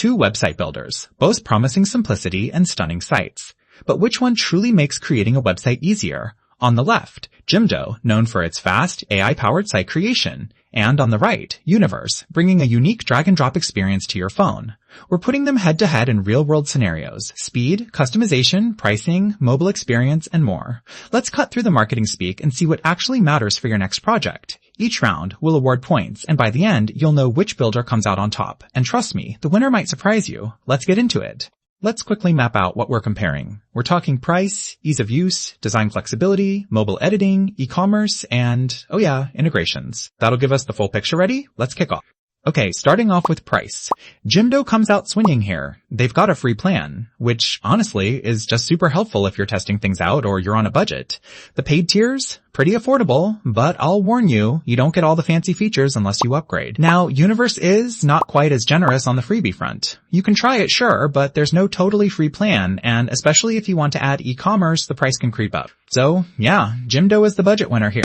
two website builders, both promising simplicity and stunning sites. But which one truly makes creating a website easier? On the left, Jimdo, known for its fast, AI-powered site creation. And on the right, Universe, bringing a unique drag-and-drop experience to your phone. We're putting them head-to-head in real-world scenarios: speed, customization, pricing, mobile experience, and more. Let's cut through the marketing speak and see what actually matters for your next project. Each round, we'll award points, and by the end, you'll know which builder comes out on top. And trust me, the winner might surprise you. Let's get into it. Let's quickly map out what we're comparing. We're talking price, ease of use, design flexibility, mobile editing, e-commerce, and, oh yeah, integrations. That'll give us the full picture. Ready? Let's kick off. Okay, starting off with price. Jimdo comes out swinging here. They've got a free plan, which honestly is just super helpful if you're testing things out or you're on a budget. The paid tiers? Pretty affordable, but I'll warn you, you don't get all the fancy features unless you upgrade. Now, Universe is not quite as generous on the freebie front. You can try it, sure, but there's no totally free plan, and especially if you want to add e-commerce, the price can creep up. So, yeah, Jimdo is the budget winner here.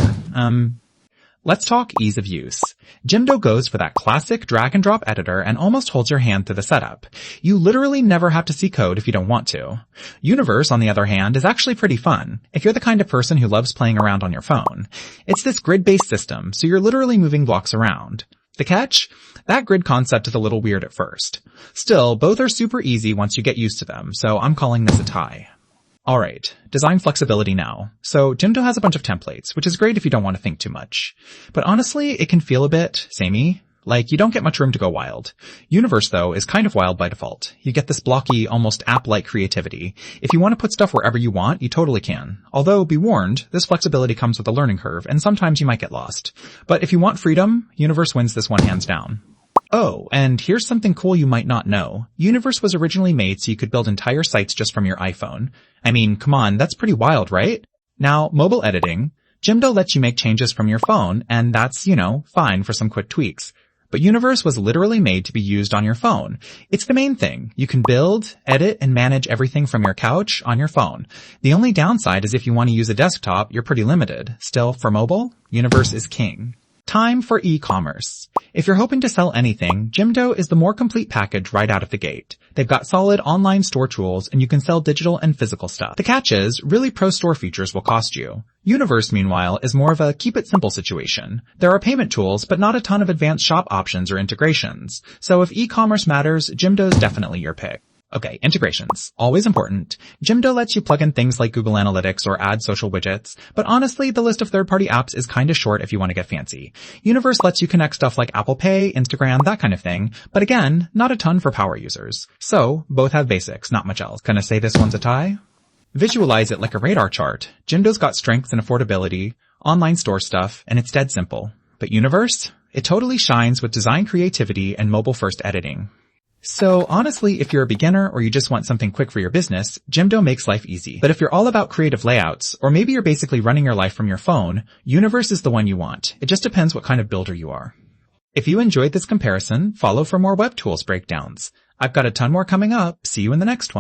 Let's talk ease of use. Jimdo goes for that classic drag-and-drop editor and almost holds your hand through the setup. You literally never have to see code if you don't want to. Universe, on the other hand, is actually pretty fun, if you're the kind of person who loves playing around on your phone. It's this grid-based system, so you're literally moving blocks around. The catch? That grid concept is a little weird at first. Still, both are super easy once you get used to them, so I'm calling this a tie. Alright, design flexibility now. So Jimdo has a bunch of templates, which is great if you don't want to think too much. But honestly, it can feel a bit samey. Like, you don't get much room to go wild. Universe, though, is kind of wild by default. You get this blocky, almost app-like creativity. If you want to put stuff wherever you want, you totally can. Although, be warned, this flexibility comes with a learning curve, and sometimes you might get lost. But if you want freedom, Universe wins this one hands down. Oh, and here's something cool you might not know. Universe was originally made so you could build entire sites just from your iPhone. I mean, come on, that's pretty wild, right? Now, mobile editing. Jimdo lets you make changes from your phone, and that's, fine for some quick tweaks. But Universe was literally made to be used on your phone. It's the main thing. You can build, edit, and manage everything from your couch on your phone. The only downside is if you want to use a desktop, you're pretty limited. Still, for mobile, Universe is king. Time for e-commerce. If you're hoping to sell anything, Jimdo is the more complete package right out of the gate. They've got solid online store tools, and you can sell digital and physical stuff. The catch is, really pro store features will cost you. Universe, meanwhile, is more of a keep it simple situation. There are payment tools, but not a ton of advanced shop options or integrations. So if e-commerce matters, Jimdo's definitely your pick. Okay, integrations. Always important. Jimdo lets you plug in things like Google Analytics or add social widgets, but honestly, the list of third-party apps is kinda short if you want to get fancy. Universe lets you connect stuff like Apple Pay, Instagram, that kind of thing, but again, not a ton for power users. So, both have basics, not much else. Can I say this one's a tie? Visualize it like a radar chart. Jimdo's got strengths and affordability, online store stuff, and it's dead simple. But Universe? It totally shines with design creativity and mobile-first editing. So honestly, if you're a beginner or you just want something quick for your business, Jimdo makes life easy. But if you're all about creative layouts, or maybe you're basically running your life from your phone, Universe is the one you want. It just depends what kind of builder you are. If you enjoyed this comparison, follow for more web tools breakdowns. I've got a ton more coming up. See you in the next one.